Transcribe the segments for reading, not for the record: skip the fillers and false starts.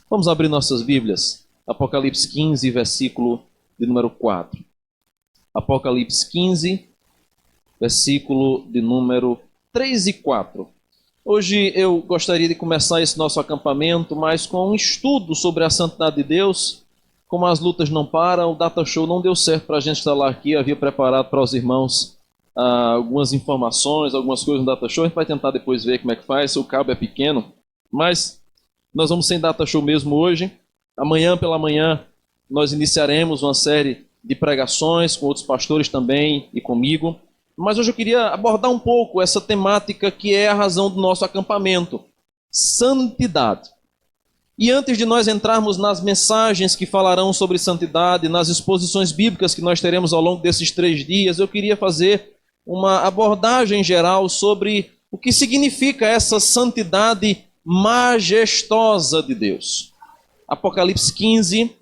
Vamos abrir nossas Bíblias. Apocalipse 15, versículo de número 4. Apocalipse 15, versículo de número 3 e 4. Hoje eu gostaria de começar esse nosso acampamento, mas com um estudo sobre a santidade de Deus. Como as lutas não param, o Data Show não deu certo para a gente instalar aqui. Eu havia preparado para os irmãos algumas informações, algumas coisas no Data Show. A gente vai tentar depois ver como é que faz, o cabo é pequeno. Mas nós vamos sem Data Show mesmo hoje. Amanhã pela manhã nós iniciaremos uma série de pregações com outros pastores também e comigo. Mas hoje eu queria abordar um pouco essa temática que é a razão do nosso acampamento: santidade. E antes de nós entrarmos nas mensagens que falarão sobre santidade, nas exposições bíblicas que nós teremos ao longo desses 3 dias, eu queria fazer uma abordagem geral sobre o que significa essa santidade majestosa de Deus. Apocalipse 15,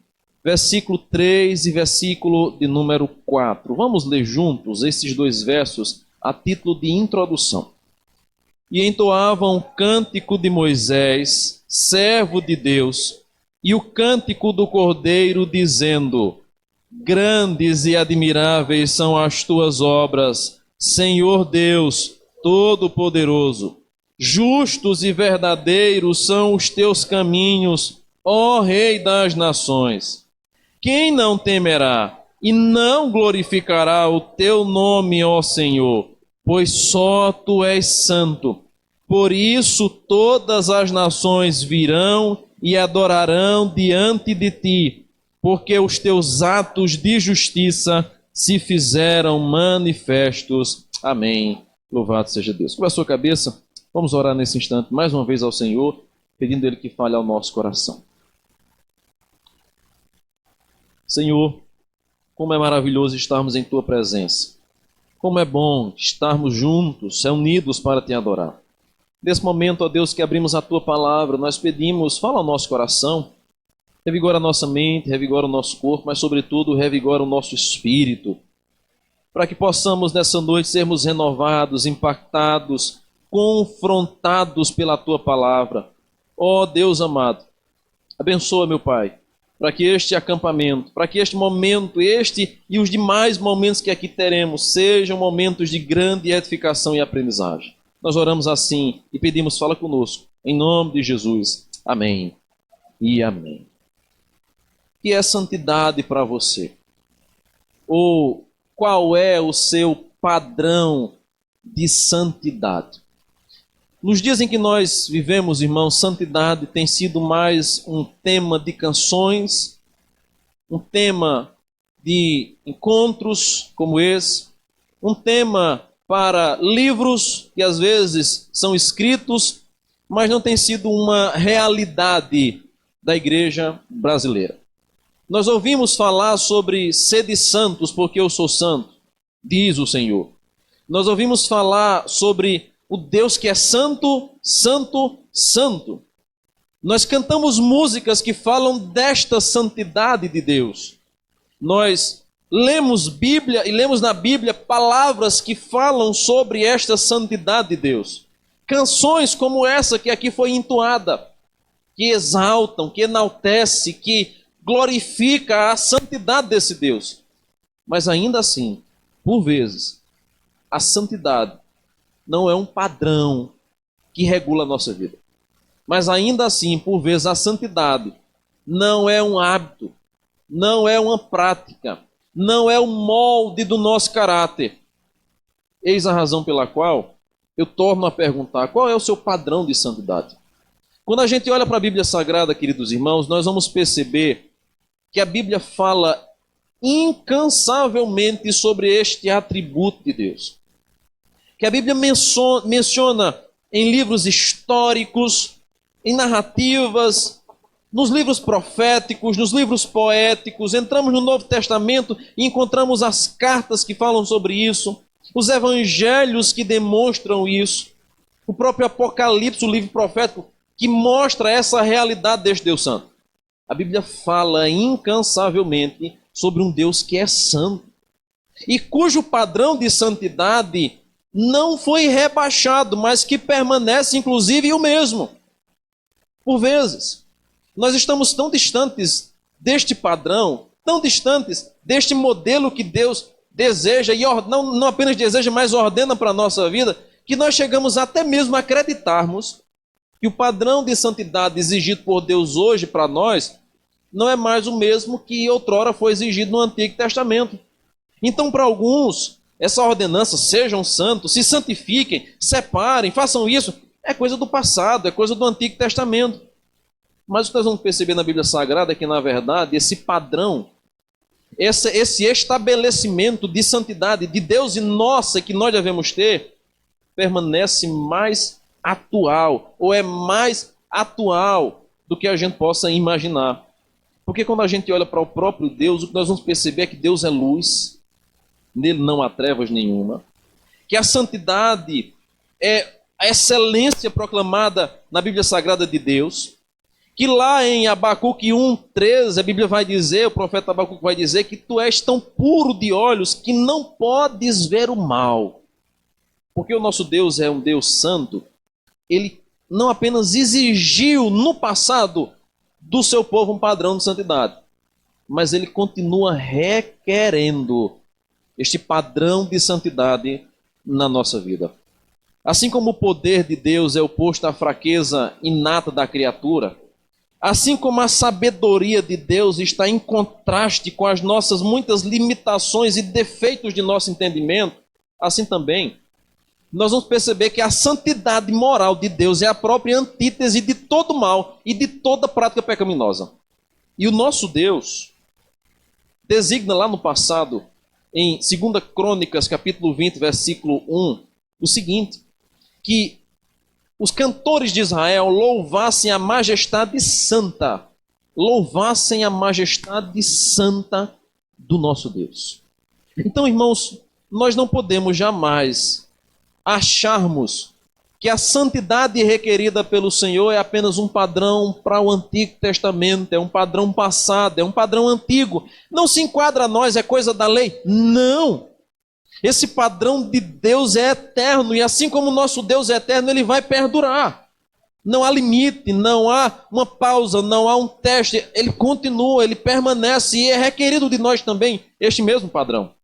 versículo 3 e versículo de número 4. Vamos ler juntos esses 2 versos a título de introdução. E entoavam o cântico de Moisés, servo de Deus, e o cântico do Cordeiro, dizendo: grandes e admiráveis são as tuas obras, Senhor Deus Todo-Poderoso. Justos e verdadeiros são os teus caminhos, ó Rei das nações. Quem não temerá e não glorificará o teu nome, ó Senhor? Pois só tu és santo. Por isso todas as nações virão e adorarão diante de ti, porque os teus atos de justiça se fizeram manifestos. Amém. Louvado seja Deus. Curva a sua cabeça. Vamos orar nesse instante mais uma vez ao Senhor, pedindo Ele que fale ao nosso coração. Senhor, como é maravilhoso estarmos em Tua presença. Como é bom estarmos juntos, unidos para Te adorar. Nesse momento, ó Deus, que abrimos a Tua palavra, nós pedimos, fala ao nosso coração, revigora a nossa mente, revigora o nosso corpo, mas sobretudo revigora o nosso espírito, para que possamos nessa noite sermos renovados, impactados, confrontados pela Tua palavra. Ó Deus amado, abençoa, meu Pai, para que este acampamento, para que este momento, este e os demais momentos que aqui teremos, sejam momentos de grande edificação e aprendizagem. Nós oramos assim e pedimos, fala conosco, em nome de Jesus. Amém e amém. O que é santidade para você? Ou qual é o seu padrão de santidade? Nos dias em que nós vivemos, irmãos, santidade tem sido mais um tema de canções, um tema de encontros como esse, um tema para livros que às vezes são escritos, mas não tem sido uma realidade da igreja brasileira. Nós ouvimos falar sobre sede santos porque eu sou santo, diz o Senhor. Nós ouvimos falar sobre o Deus que é santo, santo, santo. Nós cantamos músicas que falam desta santidade de Deus. Nós lemos Bíblia e lemos na Bíblia palavras que falam sobre esta santidade de Deus. Canções como essa que aqui foi entoada, que exaltam, que enaltece, que glorifica a santidade desse Deus. Mas ainda assim, por vezes, a santidade não é um padrão que regula a nossa vida. Mas ainda assim, por vezes, a santidade não é um hábito, não é uma prática, não é um molde do nosso caráter. Eis a razão pela qual eu torno a perguntar: qual é o seu padrão de santidade? Quando a gente olha para a Bíblia Sagrada, queridos irmãos, nós vamos perceber que a Bíblia fala incansavelmente sobre este atributo de Deus. Que a Bíblia menciona em livros históricos, em narrativas, nos livros proféticos, nos livros poéticos. Entramos no Novo Testamento e encontramos as cartas que falam sobre isso, os evangelhos que demonstram isso, o próprio Apocalipse, o livro profético, que mostra essa realidade deste Deus Santo. A Bíblia fala incansavelmente sobre um Deus que é santo e cujo padrão de santidade não foi rebaixado, mas que permanece inclusive o mesmo. Por vezes, Nós estamos tão distantes deste padrão, tão distantes deste modelo que Deus deseja, e não apenas deseja, mas ordena para a nossa vida, que nós chegamos até mesmo a acreditarmos que o padrão de santidade exigido por Deus hoje para nós não é mais o mesmo que outrora foi exigido no Antigo Testamento. Então, para alguns, essa ordenança, sejam santos, se santifiquem, separem, façam isso, é coisa do passado, é coisa do Antigo Testamento. Mas o que nós vamos perceber na Bíblia Sagrada é que, na verdade, esse padrão, esse estabelecimento de santidade de Deus e nossa que nós devemos ter, permanece mais atual, ou é mais atual do que a gente possa imaginar. Porque quando a gente olha para o próprio Deus, o que nós vamos perceber é que Deus é luz, nele não há trevas nenhuma, que a santidade é a excelência proclamada na Bíblia Sagrada de Deus, que lá em Abacuque 1:13, a Bíblia vai dizer, o profeta Abacuque vai dizer que tu és tão puro de olhos que não podes ver o mal. Porque o nosso Deus é um Deus santo, ele não apenas exigiu no passado do seu povo um padrão de santidade, mas ele continua requerendo este padrão de santidade na nossa vida. Assim como o poder de Deus é oposto à fraqueza inata da criatura, assim como a sabedoria de Deus está em contraste com as nossas muitas limitações e defeitos de nosso entendimento, assim também nós vamos perceber que a santidade moral de Deus é a própria antítese de todo mal e de toda prática pecaminosa. E o nosso Deus designa lá no passado, em 2 Crônicas, capítulo 20, versículo 1, o seguinte, que os cantores de Israel louvassem a majestade santa, louvassem a majestade santa do nosso Deus. Então, irmãos, nós não podemos jamais acharmos que a santidade requerida pelo Senhor é apenas um padrão para o Antigo Testamento, é um padrão passado, é um padrão antigo. Não se enquadra a nós, é coisa da lei. Não! Esse padrão de Deus é eterno, e assim como o nosso Deus é eterno, ele vai perdurar. Não há limite, não há uma pausa, não há um teste. Ele continua, ele permanece, e é requerido de nós também este mesmo padrão.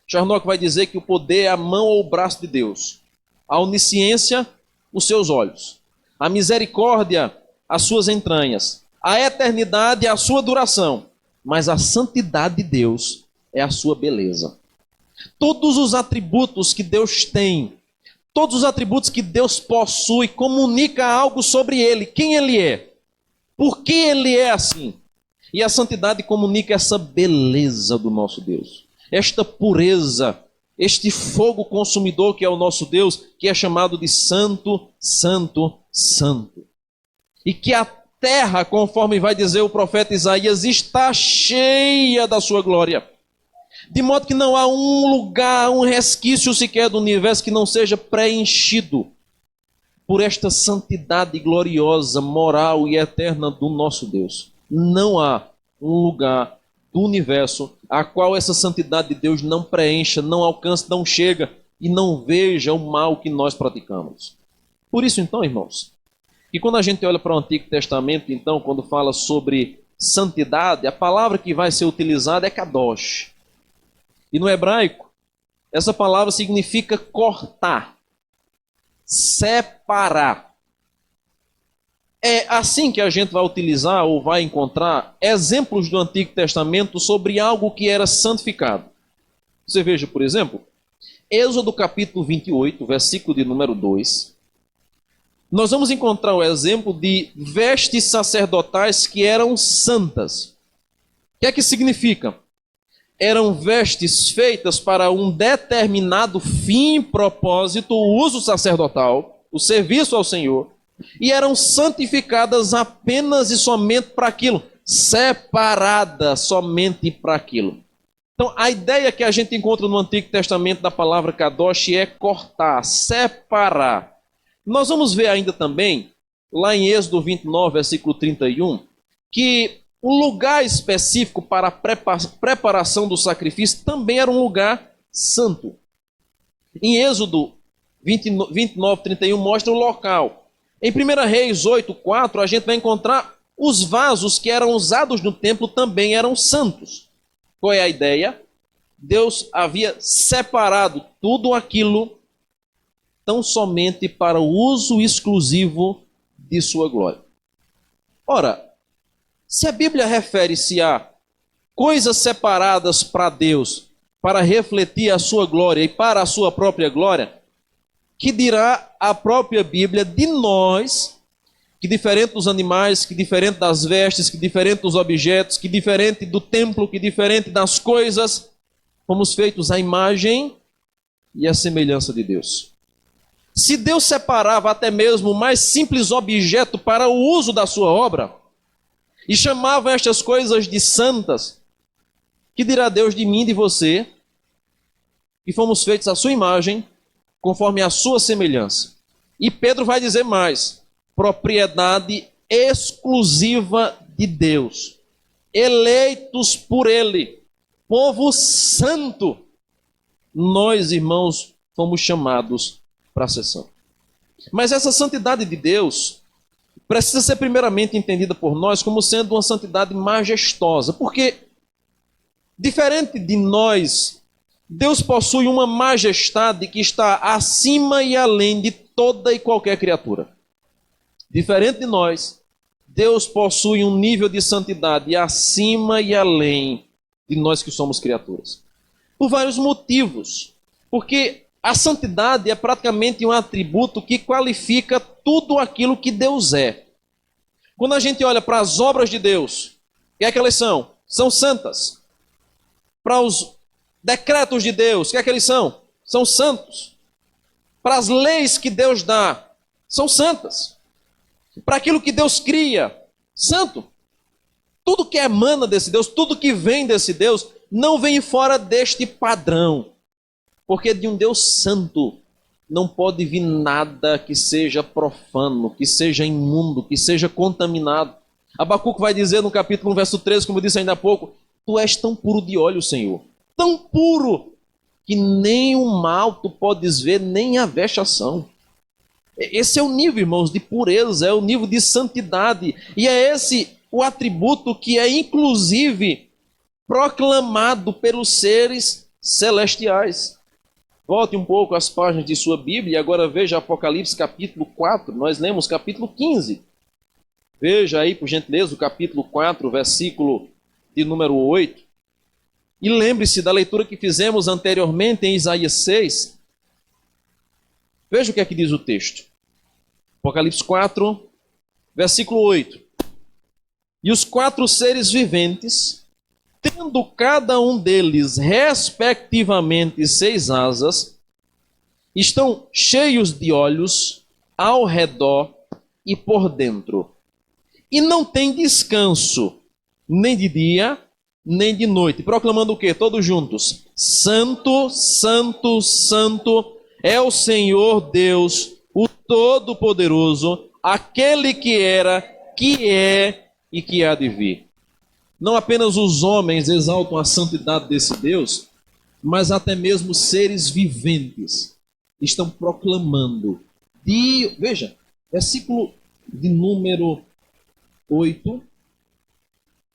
Charnock vai dizer que o poder é a mão ou o braço de Deus, a onisciência, os seus olhos, a misericórdia, as suas entranhas, a eternidade, a sua duração, mas a santidade de Deus é a sua beleza. Todos os atributos que Deus tem, todos os atributos que Deus possui, comunica algo sobre Ele, quem Ele é, por que Ele é assim. E a santidade comunica essa beleza do nosso Deus. Esta pureza, este fogo consumidor que é o nosso Deus, que é chamado de Santo, Santo, Santo. E que a terra, conforme vai dizer o profeta Isaías, está cheia da sua glória. De modo que não há um lugar, um resquício sequer do universo que não seja preenchido por esta santidade gloriosa, moral e eterna do nosso Deus. Não há um lugar do universo a qual essa santidade de Deus não preencha, não alcança, não chega e não veja o mal que nós praticamos. Por isso então, irmãos, que quando a gente olha para o Antigo Testamento, então, quando fala sobre santidade, a palavra que vai ser utilizada é kadosh. E no hebraico, essa palavra significa cortar, separar. É assim que a gente vai utilizar ou vai encontrar exemplos do Antigo Testamento sobre algo que era santificado. Você veja, por exemplo, Êxodo capítulo 28, versículo de número 2. Nós vamos encontrar o exemplo de vestes sacerdotais que eram santas. O que é que significa? Eram vestes feitas para um determinado fim, propósito, o uso sacerdotal, o serviço ao Senhor, e eram santificadas apenas e somente para aquilo, separadas somente para aquilo. Então, a ideia que a gente encontra no Antigo Testamento da palavra kadosh é cortar, separar. Nós vamos ver ainda também, lá em Êxodo 29, versículo 31, que o lugar específico para a preparação do sacrifício também era um lugar santo. Em Êxodo 29, 31 mostra o local. Em 1 Reis 8, 4, a gente vai encontrar os vasos que eram usados no templo também eram santos. Qual é a ideia? Deus havia separado tudo aquilo tão somente para o uso exclusivo de sua glória. Ora, se a Bíblia refere-se a coisas separadas para Deus, para refletir a sua glória e para a sua própria glória, que dirá a própria Bíblia de nós, que diferente dos animais, que diferente das vestes, que diferente dos objetos, que diferente do templo, que diferente das coisas, fomos feitos à imagem e à semelhança de Deus. Se Deus separava até mesmo o mais simples objeto para o uso da sua obra, e chamava estas coisas de santas, que dirá Deus de mim e de você, que fomos feitos à sua imagem, conforme a sua semelhança. E Pedro vai dizer mais: propriedade exclusiva de Deus, eleitos por Ele, povo santo. Nós, irmãos, fomos chamados para ser santos. Mas essa santidade de Deus precisa ser primeiramente entendida por nós como sendo uma santidade majestosa, porque, diferente de nós, Deus possui uma majestade que está acima e além de toda e qualquer criatura. Diferente de nós, Deus possui um nível de santidade acima e além de nós que somos criaturas. Por vários motivos. Porque a santidade é praticamente um atributo que qualifica tudo aquilo que Deus é. Quando a gente olha para as obras de Deus, o que é que elas são? São santas. Para os decretos de Deus, o que é que eles são? São santos. Para as leis que Deus dá, são santas. Para aquilo que Deus cria, santo. Tudo que emana desse Deus, tudo que vem desse Deus, não vem fora deste padrão. Porque de um Deus santo não pode vir nada que seja profano, que seja imundo, que seja contaminado. Abacuque vai dizer no capítulo 1, verso 13, como eu disse ainda há pouco: tu és tão puro de olho, Senhor, tão puro, que nem o mal tu podes ver, nem a vexação. Esse é o nível, irmãos, de pureza, é o nível de santidade. E é esse o atributo que é, inclusive, proclamado pelos seres celestiais. Volte um pouco às páginas de sua Bíblia e agora veja Apocalipse capítulo 4. Nós lemos capítulo 15. Veja aí, por gentileza, o capítulo 4, versículo de número 8. E lembre-se da leitura que fizemos anteriormente em Isaías 6. Veja o que é que diz o texto. Apocalipse 4, versículo 8. E os 4 seres viventes, tendo cada um deles respectivamente 6 asas, estão cheios de olhos ao redor e por dentro. E não tem descanso, nem de dia, nem de noite. Proclamando o quê? Todos juntos. Santo, santo, santo é o Senhor Deus, o Todo-Poderoso, aquele que era, que é e que há de vir. Não apenas os homens exaltam a santidade desse Deus, mas até mesmo seres viventes estão proclamando. Veja, versículo de número 8,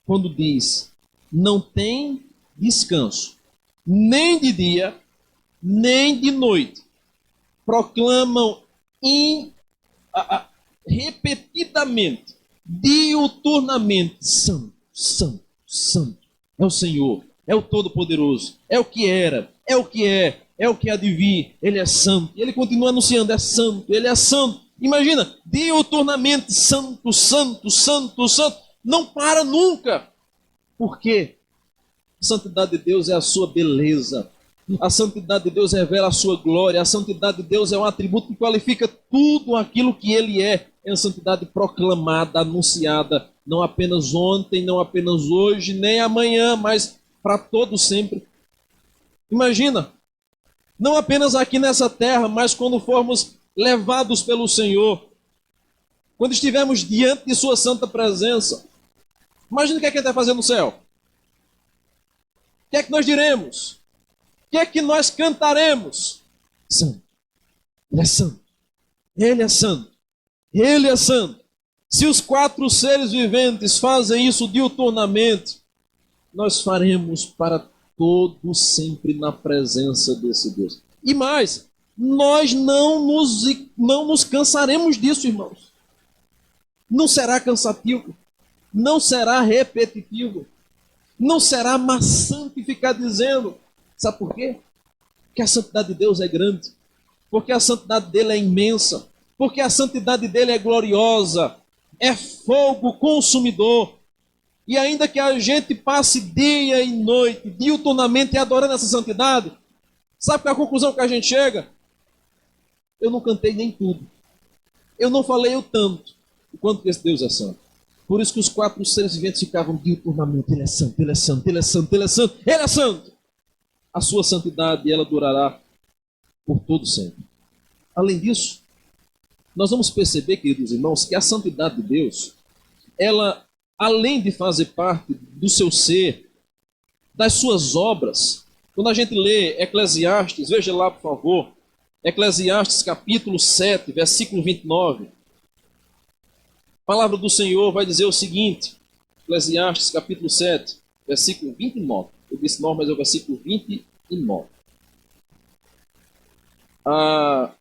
quando diz: não tem descanso, nem de dia, nem de noite. Proclamam repetidamente, diuturnamente: santo, santo, santo. É o Senhor, é o Todo-Poderoso, é o que era, é o que é o que há de vir. Ele é santo. E ele continua anunciando: é santo, ele é santo. Imagina, diuturnamente: santo, santo, santo, santo. Não para nunca. Por quê? A santidade de Deus é a sua beleza. A santidade de Deus revela a sua glória. A santidade de Deus é um atributo que qualifica tudo aquilo que ele é. É uma santidade proclamada, anunciada, não apenas ontem, não apenas hoje, nem amanhã, mas para todo sempre. Imagina, não apenas aqui nessa terra, mas quando formos levados pelo Senhor, quando estivermos diante de sua santa presença. Imagina o que é que ele vai fazer no céu. O que é que nós diremos? O que é que nós cantaremos? Santo. Ele é santo. Ele é santo. Ele é santo. Se os 4 seres viventes fazem isso diuturnamente, nós faremos para todo sempre na presença desse Deus. E mais, nós não nos cansaremos disso, irmãos. Não será cansativo, não será repetitivo, não será maçante ficar dizendo. Sabe por quê? Porque a santidade de Deus é grande, porque a santidade dele é imensa, porque a santidade dele é gloriosa, é fogo consumidor. E ainda que a gente passe dia e noite, diuturnamente adorando essa santidade, sabe qual é a conclusão que a gente chega? Eu não cantei nem tudo. Eu não falei o tanto, o quanto que esse Deus é santo. Por isso que os 4 seres viventes ficavam diuturnamente. Ele é santo, ele é santo, ele é santo, ele é santo, ele é santo. A sua santidade, ela durará por todo sempre. Além disso, nós vamos perceber, queridos irmãos, que a santidade de Deus, ela, além de fazer parte do seu ser, das suas obras, quando a gente lê Eclesiastes, veja lá, por favor, Eclesiastes capítulo 7, versículo 29, a palavra do Senhor vai dizer o seguinte, Eclesiastes capítulo 7, versículo 29, eu disse 9, mas é o versículo 29. A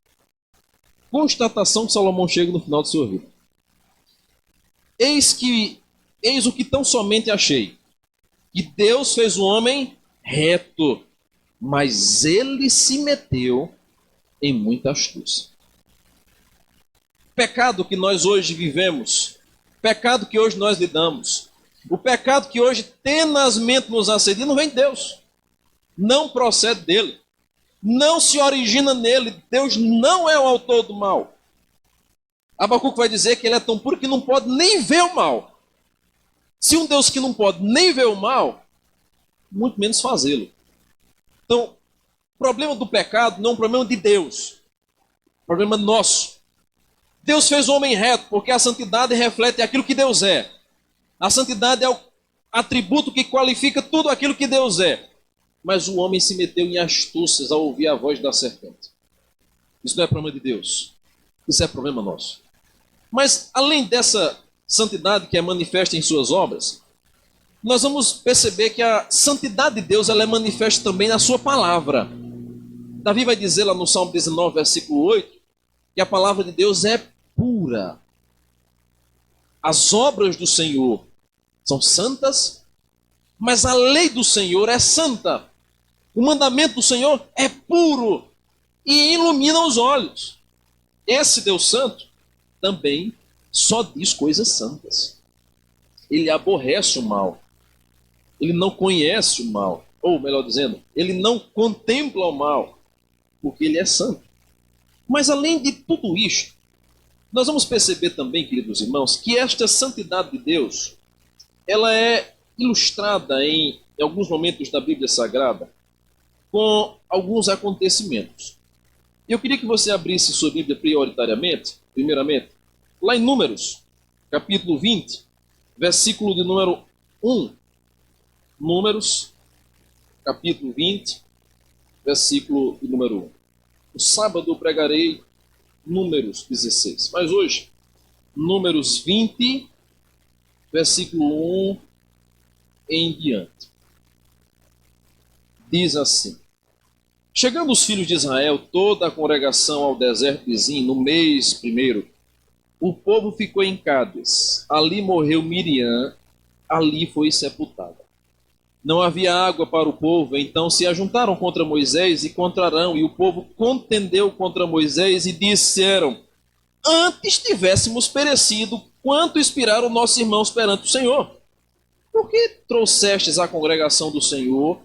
constatação que Salomão chega no final de sua vida. Eis o que tão somente achei, que Deus fez o homem reto, mas ele se meteu em muita astúcia. Pecado que nós hoje vivemos, pecado que hoje nós lidamos, o pecado que hoje tenazmente nos assedia, não vem de Deus, não procede dele, não se origina nele. Deus não é o autor do mal. Abacuque vai dizer que ele é tão puro que não pode nem ver o mal. Se um Deus que não pode nem ver o mal, muito menos fazê-lo. Então, o problema do pecado não é um problema de Deus, é um problema nosso. Deus fez o homem reto, porque a santidade reflete aquilo que Deus é. A santidade é o atributo que qualifica tudo aquilo que Deus é. Mas o homem se meteu em astúcias ao ouvir a voz da serpente. Isso não é problema de Deus, isso é problema nosso. Mas além dessa santidade que é manifesta em suas obras, nós vamos perceber que a santidade de Deus ela é manifesta também na sua palavra. Davi vai dizer lá no Salmo 19, versículo 8, que a palavra de Deus é pura. As obras do Senhor são santas, mas a lei do Senhor é santa. O mandamento do Senhor é puro e ilumina os olhos. Esse Deus Santo também só diz coisas santas. Ele aborrece o mal. Ele não conhece o mal. Ou, melhor dizendo, ele não contempla o mal, porque ele é santo. Mas além de tudo isto, nós vamos perceber também, queridos irmãos, que esta santidade de Deus, ela é ilustrada em alguns momentos da Bíblia Sagrada com alguns acontecimentos. Eu queria que você abrisse sua Bíblia primeiramente, lá em Números, capítulo 20, versículo de número 1. Números, capítulo 20, versículo de número 1. No sábado eu pregarei Números 16, mas hoje, Números 20, versículo 1 em diante. Diz assim: chegando os filhos de Israel, toda a congregação ao deserto de Zim, no mês primeiro, o povo ficou em Cádiz. Ali morreu Miriam, ali foi sepultada. Não havia água para o povo, então se ajuntaram contra Moisés e contra Arão, e o povo contendeu contra Moisés e disseram: antes tivéssemos perecido, quanto inspiraram nossos irmãos perante o Senhor. Por que trouxestes a congregação do Senhor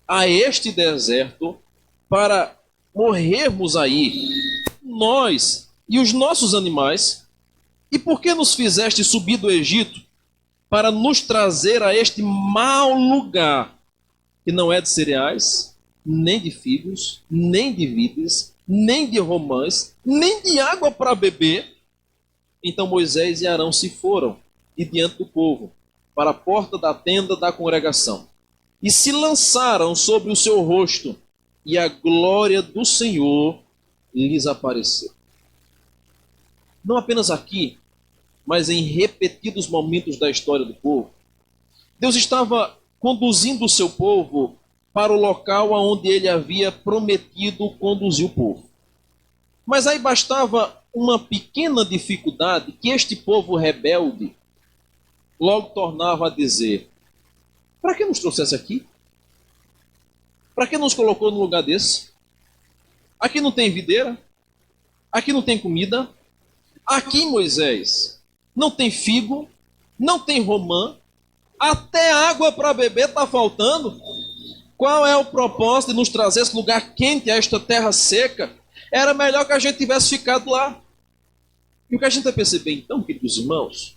a este deserto para morrermos aí, nós e os nossos animais? E por que nos fizeste subir do Egito para nos trazer a este mau lugar, que não é de cereais, nem de figos, nem de vides, nem de romãs, nem de água para beber? Então Moisés e Arão se foram, e diante do povo, para a porta da tenda da congregação, e se lançaram sobre o seu rosto, e a glória do Senhor lhes apareceu. Não apenas aqui, mas em repetidos momentos da história do povo. Deus estava conduzindo o seu povo para o local aonde ele havia prometido conduzir o povo. Mas aí bastava uma pequena dificuldade que este povo rebelde logo tornava a dizer: para que nos trouxesse aqui? Para que nos colocou no lugar desse? Aqui não tem videira? Aqui não tem comida? Aqui, Moisés, não tem figo? Não tem romã? Até água para beber está faltando? Qual é o propósito de nos trazer esse lugar quente, a esta terra seca? Era melhor que a gente tivesse ficado lá. E o que a gente vai perceber então, queridos irmãos,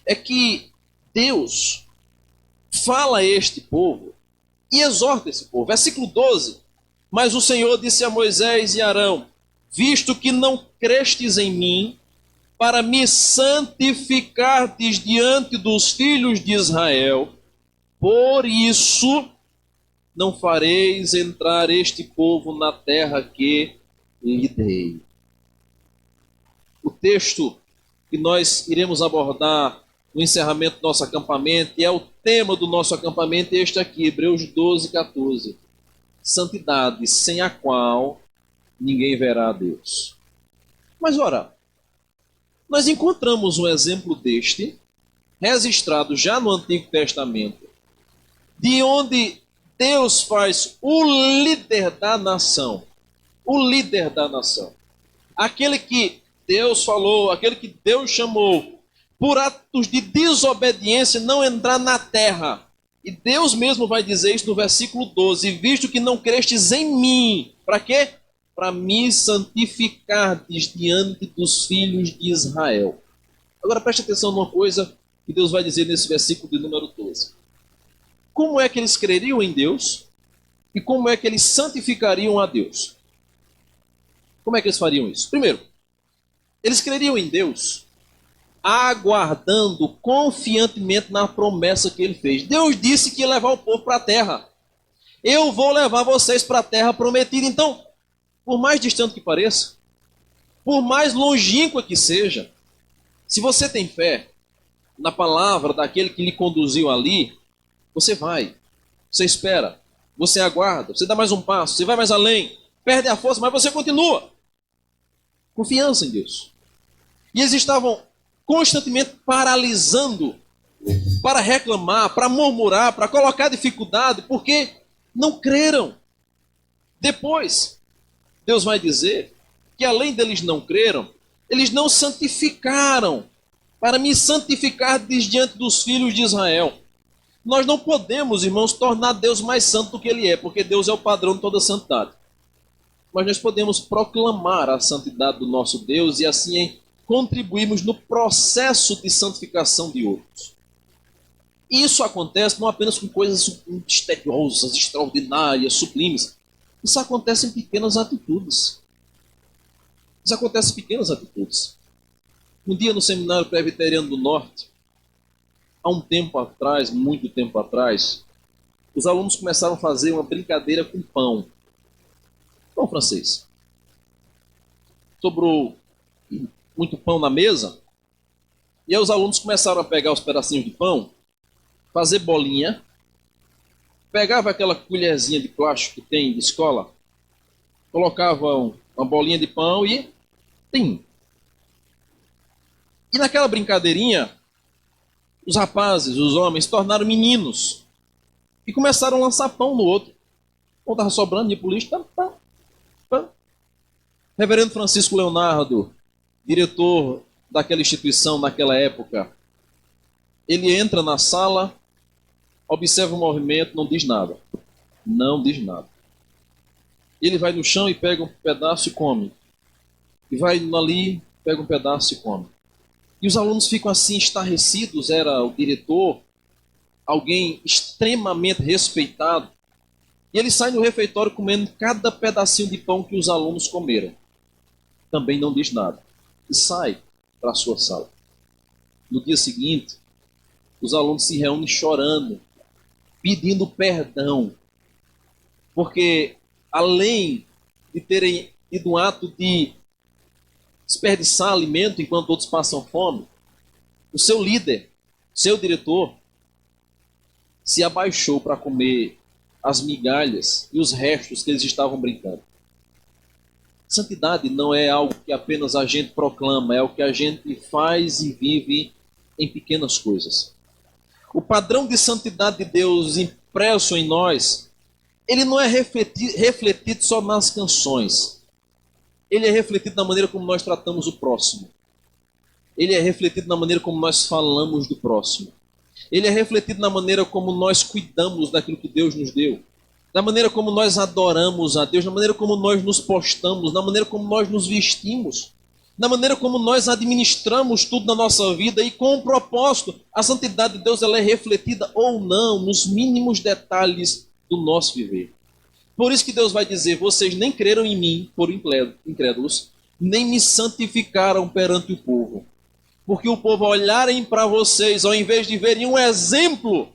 é que Deus fala a este povo e exorta esse povo. Versículo 12. Mas o Senhor disse a Moisés e Arão: visto que não crestes em mim, para me santificardes diante dos filhos de Israel, por isso não fareis entrar este povo na terra que lhe dei. O texto que nós iremos abordar no encerramento do nosso acampamento, e é o tema do nosso acampamento, é este aqui, Hebreus 12, 14. Santidade, sem a qual ninguém verá a Deus. Mas ora, nós encontramos um exemplo deste, registrado já no Antigo Testamento, de onde Deus faz o líder da nação. O líder da nação. Aquele que Deus falou, aquele que Deus chamou, por atos de desobediência, não entrar na terra. E Deus mesmo vai dizer isso no versículo 12: visto que não crestes em mim. Para quê? Para me santificardes diante dos filhos de Israel. Agora preste atenção numa coisa que Deus vai dizer nesse versículo de número 12. Como é que eles creriam em Deus? E como é que eles santificariam a Deus? Como é que eles fariam isso? Primeiro, eles creriam em Deus aguardando confiantemente na promessa que ele fez. Deus disse que ia levar o povo para a terra. Eu vou levar vocês para a terra prometida. Então, por mais distante que pareça, por mais longínqua que seja, se você tem fé na palavra daquele que lhe conduziu ali, você vai, você espera, você aguarda, você dá mais um passo, você vai mais além, perde a força, mas você continua. Confiança em Deus. E eles estavam constantemente paralisando para reclamar, para murmurar, para colocar dificuldade, porque não creram. Depois, Deus vai dizer que além deles não creram, eles não santificaram, para me santificar diante dos filhos de Israel. Nós não podemos, irmãos, tornar Deus mais santo do que Ele é, porque Deus é o padrão de toda santidade. Mas nós podemos proclamar a santidade do nosso Deus e assim contribuirmos no processo de santificação de outros. E isso acontece não apenas com coisas misteriosas, extraordinárias, sublimes. Isso acontece em pequenas atitudes. Isso acontece em pequenas atitudes. Um dia no Seminário Presbiteriano do Norte, há um tempo atrás, muito tempo atrás, os alunos começaram a fazer uma brincadeira com pão. Pão francês. Sobrou muito pão na mesa, e aí os alunos começaram a pegar os pedacinhos de pão, fazer bolinha, pegava aquela colherzinha de plástico que tem de escola, colocavam uma bolinha de pão e tim. E naquela brincadeirinha, os rapazes, os homens, se tornaram meninos e começaram a lançar pão no outro. Pão estava sobrando, ia para o lixo, Reverendo Francisco Leonardo, diretor daquela instituição naquela época, ele entra na sala, observa o movimento, não diz nada. Não diz nada. Ele vai no chão e pega um pedaço e come. E vai ali, pega um pedaço e come. E os alunos ficam assim estarrecidos, era o diretor, alguém extremamente respeitado. E ele sai no refeitório comendo cada pedacinho de pão que os alunos comeram. Também não diz nada. E sai para a sua sala. No dia seguinte, os alunos se reúnem chorando, pedindo perdão. Porque, além de terem tido um ato de desperdiçar alimento enquanto outros passam fome, o seu líder, seu diretor, se abaixou para comer as migalhas e os restos que eles estavam brincando. Santidade não é algo que apenas a gente proclama, é o que a gente faz e vive em pequenas coisas. O padrão de santidade de Deus impresso em nós, ele não é refletido só nas canções. Ele é refletido na maneira como nós tratamos o próximo. Ele é refletido na maneira como nós falamos do próximo. Ele é refletido na maneira como nós cuidamos daquilo que Deus nos deu. Na maneira como nós adoramos a Deus, na maneira como nós nos postamos, na maneira como nós nos vestimos, na maneira como nós administramos tudo na nossa vida e com um propósito. A santidade de Deus ela é refletida ou não nos mínimos detalhes do nosso viver. Por isso que Deus vai dizer, vocês nem creram em mim, foram incrédulos, nem me santificaram perante o povo. Porque o povo olharem para vocês, ao invés de verem um exemplo,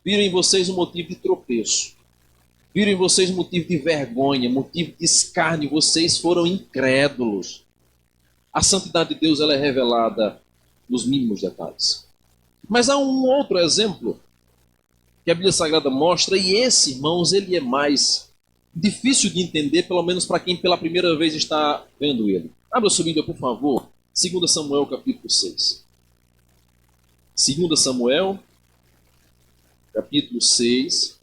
viram em vocês um motivo de tropeço. Viram em vocês um motivo de vergonha, motivo de escárnio. Vocês foram incrédulos. A santidade de Deus ela é revelada nos mínimos detalhes. Mas há um outro exemplo que a Bíblia Sagrada mostra, e esse, irmãos, ele é mais difícil de entender, pelo menos para quem pela primeira vez está vendo ele. Abra sua Bíblia, por favor, 2 Samuel, capítulo 6. 2 Samuel, capítulo 6,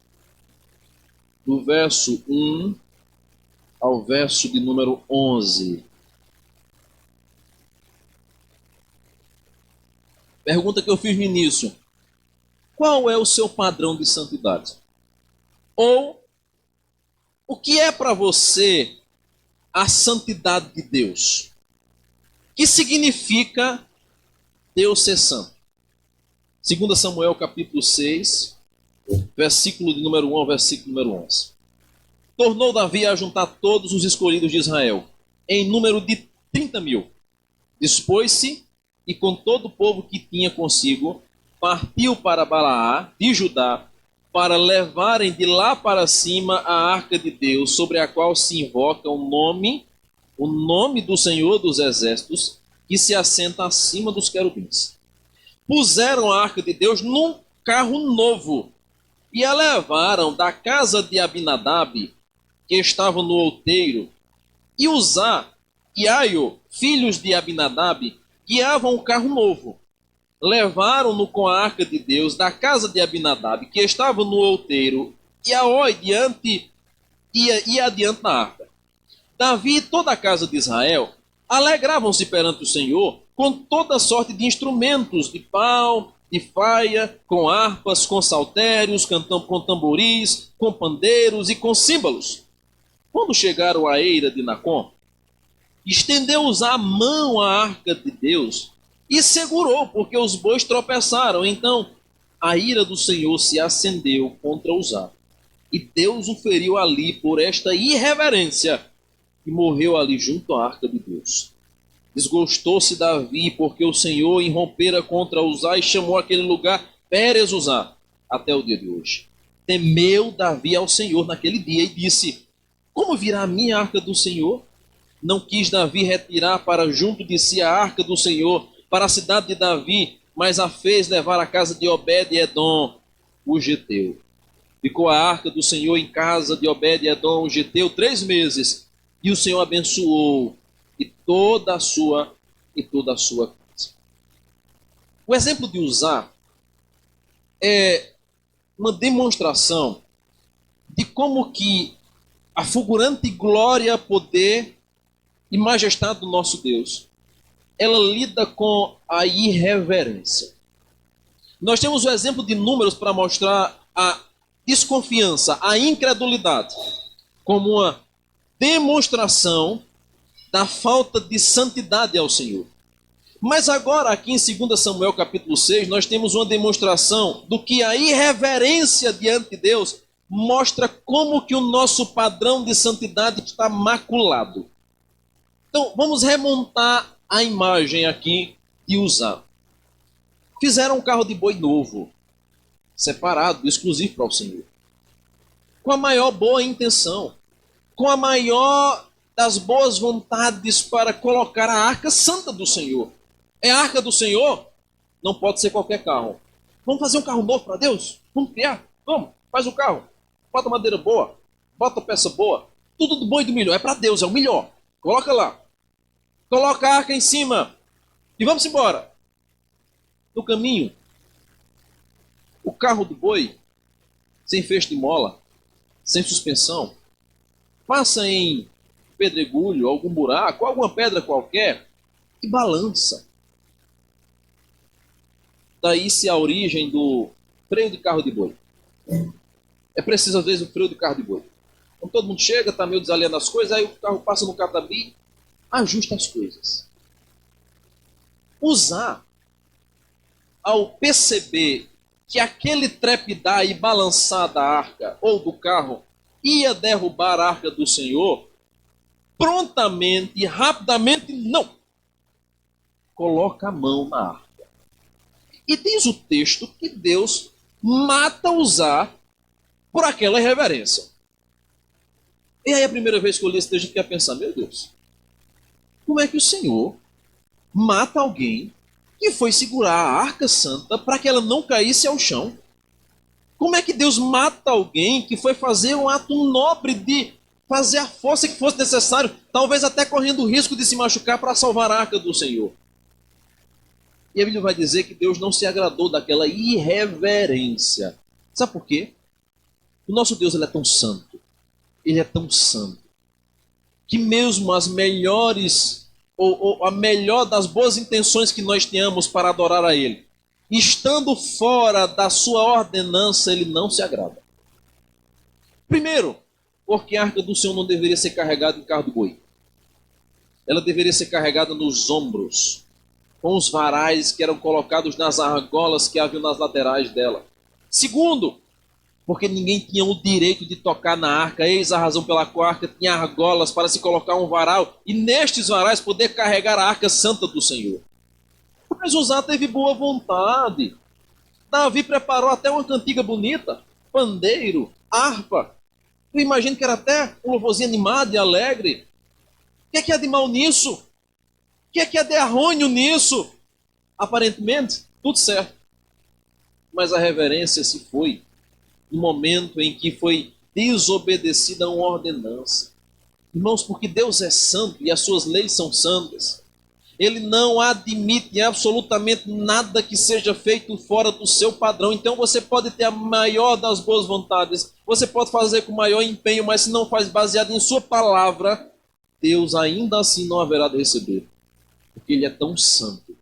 do verso 1 ao verso de número 11. Pergunta que eu fiz no início. Qual é o seu padrão de santidade? Ou, o que é para você a santidade de Deus? O que significa Deus ser santo? 2 Samuel capítulo 6, versículo de número 1 ao versículo número 11. Tornou Davi a juntar todos os escolhidos de Israel, em número de 30.000. Dispôs-se, e com todo o povo que tinha consigo, partiu para Balaá, de Judá, para levarem de lá para cima a arca de Deus, sobre a qual se invoca o nome do Senhor dos Exércitos, que se assenta acima dos querubins. Puseram a arca de Deus num carro novo, e a levaram da casa de Abinadab, que estava no outeiro, e Uzá e Aio, filhos de Abinadab, guiavam o carro novo. Levaram-no com a arca de Deus da casa de Abinadab, que estava no outeiro, e ia adiante na arca. Davi e toda a casa de Israel alegravam-se perante o Senhor com toda sorte de instrumentos, de pau, de faia, com harpas, com saltérios, com tamboris, com pandeiros e com símbolos. Quando chegaram à eira de Nacon, estendeu-os a mão à arca de Deus e segurou, porque os bois tropeçaram. Então a ira do Senhor se acendeu contra Uzá, e Deus o feriu ali por esta irreverência, e morreu ali junto à arca de Deus. Desgostou-se Davi, porque o Senhor irrompera contra Uzá e chamou aquele lugar Pérez Uzá, até o dia de hoje. Temeu Davi ao Senhor naquele dia e disse, como virá a minha arca do Senhor? Não quis Davi retirar para junto de si a arca do Senhor, para a cidade de Davi, mas a fez levar à casa de Obed-edom, o geteu. Ficou a arca do Senhor em casa de Obed-edom, o geteu, 3 meses, e o Senhor abençoou e toda a sua casa. O exemplo de Uzá é uma demonstração de como que a fulgurante glória, poder e majestade do nosso Deus, ela lida com a irreverência. Nós temos o exemplo de Números para mostrar a desconfiança, a incredulidade, como uma demonstração da falta de santidade ao Senhor. Mas agora, aqui em 2 Samuel capítulo 6, nós temos uma demonstração do que a irreverência diante de Deus mostra como que o nosso padrão de santidade está maculado. Então, vamos remontar a imagem aqui de Uzá. Fizeram um carro de boi novo, separado, exclusivo para o Senhor, com a maior boa intenção, com a maior das boas vontades para colocar a arca santa do Senhor. É a arca do Senhor? Não pode ser qualquer carro. Vamos fazer um carro novo para Deus? Vamos criar? Vamos, faz um carro. Bota madeira boa, bota peça boa. Tudo do bom e do melhor. É para Deus, é o melhor. Coloca lá. Coloca a arca em cima. E vamos embora. No caminho, o carro do boi, sem feixe de mola, sem suspensão, passa em pedregulho, algum buraco, alguma pedra qualquer, e balança. Daí-se a origem do freio de carro de boi. É preciso, às vezes, o freio de carro de boi. Quando todo mundo chega, está meio desalinhando as coisas, aí o carro passa no catabi, ajusta as coisas. Usar, ao perceber que aquele trepidar e balançar da arca ou do carro ia derrubar a arca do Senhor, prontamente e rapidamente, não. Coloca a mão na arca. E diz o texto que Deus mata Uzá por aquela irreverência. E aí a primeira vez que eu li esse texto, eu fiquei a pensar, meu Deus, como é que o Senhor mata alguém que foi segurar a arca santa para que ela não caísse ao chão? Como é que Deus mata alguém que foi fazer um ato nobre de fazer a força que fosse necessário, talvez até correndo o risco de se machucar para salvar a arca do Senhor? E a Bíblia vai dizer que Deus não se agradou daquela irreverência. Sabe por quê? O nosso Deus, ele é tão santo, ele é tão santo, que mesmo as melhores, ou a melhor das boas intenções que nós tenhamos para adorar a ele, estando fora da sua ordenança, ele não se agrada. Primeiro, porque a arca do Senhor não deveria ser carregada em carro de boi. Ela deveria ser carregada nos ombros, com os varais que eram colocados nas argolas que haviam nas laterais dela. Segundo, porque ninguém tinha o direito de tocar na arca. Eis a razão pela qual a arca tinha argolas para se colocar um varal e nestes varais poder carregar a arca santa do Senhor. Mas Uzá teve boa vontade. Davi preparou até uma cantiga bonita, pandeiro, harpa. Eu imagino que era até um louvorzinho animado e alegre. O que é de mal nisso? O que é de errôneo nisso? Aparentemente, tudo certo. Mas a reverência se foi no momento em que foi desobedecida uma ordenança. Irmãos, porque Deus é santo e as suas leis são santas, ele não admite absolutamente nada que seja feito fora do seu padrão. Então você pode ter a maior das boas vontades, você pode fazer com o maior empenho, mas se não faz baseado em sua palavra, Deus ainda assim não haverá de receber. Porque ele é tão santo,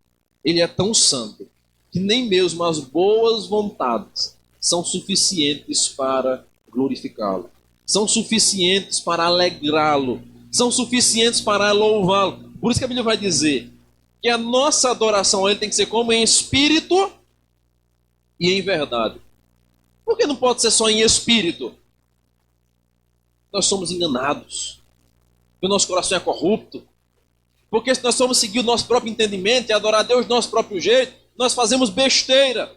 que nem mesmo as boas vontades são suficientes para glorificá-lo, são suficientes para alegrá-lo, são suficientes para louvá-lo. Por isso que a Bíblia vai dizer que a nossa adoração a ele tem que ser como? Em espírito e em verdade. Por que não pode ser só em espírito? Nós somos enganados, porque o nosso coração é corrupto, porque se nós formos seguir o nosso próprio entendimento e adorar a Deus do nosso próprio jeito, nós fazemos besteira.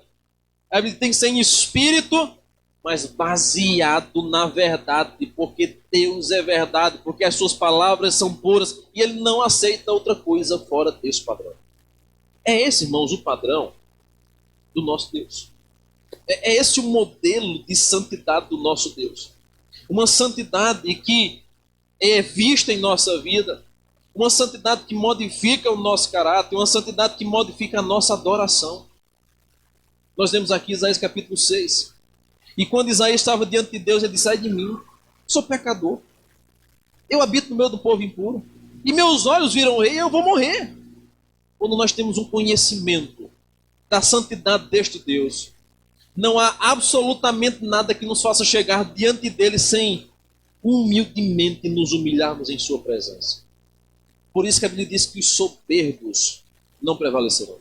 A Bíblia tem que ser em espírito, mas baseado na verdade, porque Deus é verdade, porque as suas palavras são puras e ele não aceita outra coisa fora desse padrão. É esse, irmãos, o padrão do nosso Deus. É esse o modelo de santidade do nosso Deus. Uma santidade que é vista em nossa vida, uma santidade que modifica o nosso caráter, uma santidade que modifica a nossa adoração. Nós vemos aqui Isaías capítulo 6. E quando Isaías estava diante de Deus, ele disse: ai de mim, sou pecador. Eu habito no meio do povo impuro. E meus olhos viram o rei e eu vou morrer. Quando nós temos um conhecimento da santidade deste Deus, não há absolutamente nada que nos faça chegar diante dele sem humildemente nos humilharmos em sua presença. Por isso que a Bíblia diz que os soberbos não prevalecerão.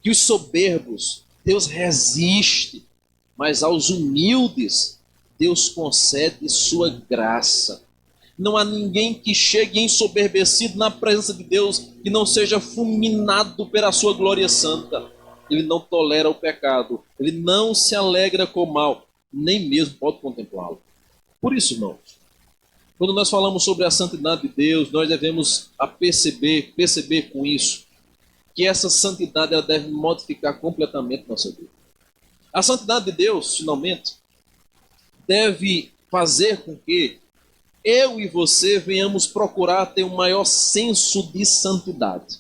Que os soberbos Deus resiste, mas aos humildes Deus concede sua graça. Não há ninguém que chegue ensoberbecido na presença de Deus que não seja fulminado pela sua glória santa. Ele não tolera o pecado, ele não se alegra com o mal, nem mesmo pode contemplá-lo. Por isso, irmãos, quando nós falamos sobre a santidade de Deus, nós devemos perceber com isso que essa santidade ela deve modificar completamente nossa vida. A santidade de Deus, finalmente, deve fazer com que eu e você venhamos procurar ter um maior senso de santidade.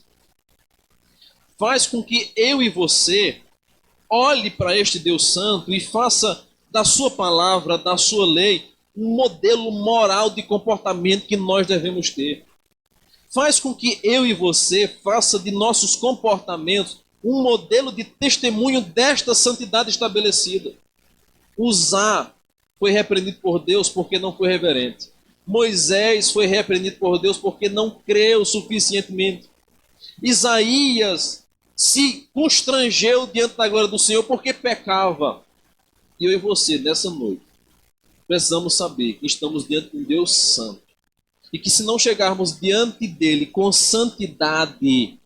Faz com que eu e você olhe para este Deus Santo e faça da sua palavra, da sua lei, um modelo moral de comportamento que nós devemos ter. Faz com que eu e você faça de nossos comportamentos um modelo de testemunho desta santidade estabelecida. Uzá foi repreendido por Deus porque não foi reverente. Moisés foi repreendido por Deus porque não creu suficientemente. Isaías se constrangeu diante da glória do Senhor porque pecava. E eu e você, nessa noite, precisamos saber que estamos diante de um Deus santo. E que se não chegarmos diante dele com santidade,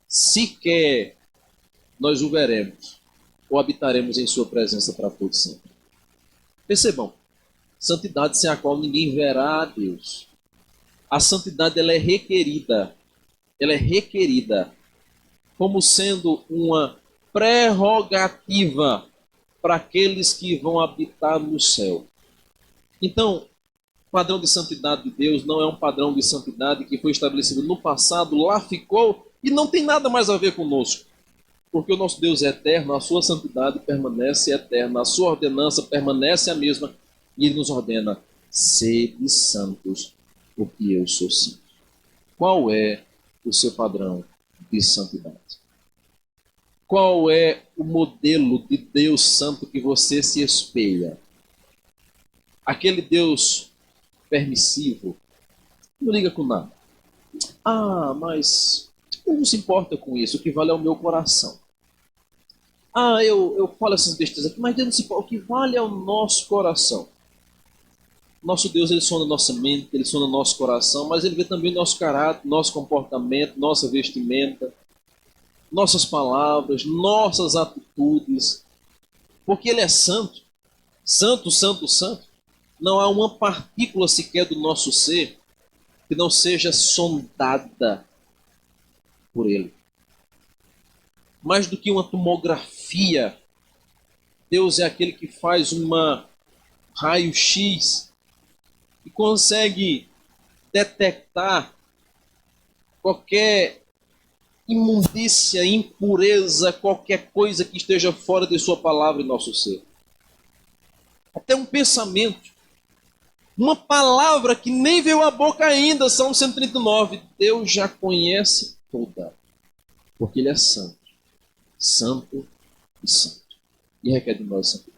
sequer nós o veremos ou habitaremos em sua presença para todo sempre. Percebam, santidade sem a qual ninguém verá a Deus. A santidade ela é requerida como sendo uma prerrogativa para aqueles que vão habitar no céu. Então, o padrão de santidade de Deus não é um padrão de santidade que foi estabelecido no passado, lá ficou e não tem nada mais a ver conosco. Porque o nosso Deus é eterno, a sua santidade permanece eterna, a sua ordenança permanece a mesma e Ele nos ordena, sede santos, porque eu sou santo. Qual é o seu padrão de santidade? Qual é o modelo de Deus santo que você se espelha? Aquele Deus permissivo, não liga com nada. Ah, mas Deus não se importa com isso, o que vale é o meu coração. Ah, eu falo essas besteiras aqui, mas Deus não se importa, o que vale é o nosso coração. Nosso Deus, Ele sonda nossa mente, Ele sonda nosso coração, mas Ele vê também nosso caráter, nosso comportamento, nossa vestimenta, nossas palavras, nossas atitudes, porque Ele é santo, santo, santo, santo. Não há uma partícula sequer do nosso ser que não seja sondada por Ele. Mais do que uma tomografia, Deus é aquele que faz uma raio-x e consegue detectar qualquer imundícia, impureza, qualquer coisa que esteja fora de sua palavra em nosso ser. Até um pensamento, uma palavra que nem veio à boca ainda, Salmo 139, Deus já conhece toda, porque Ele é santo, santo e santo, e requer de nós santidade.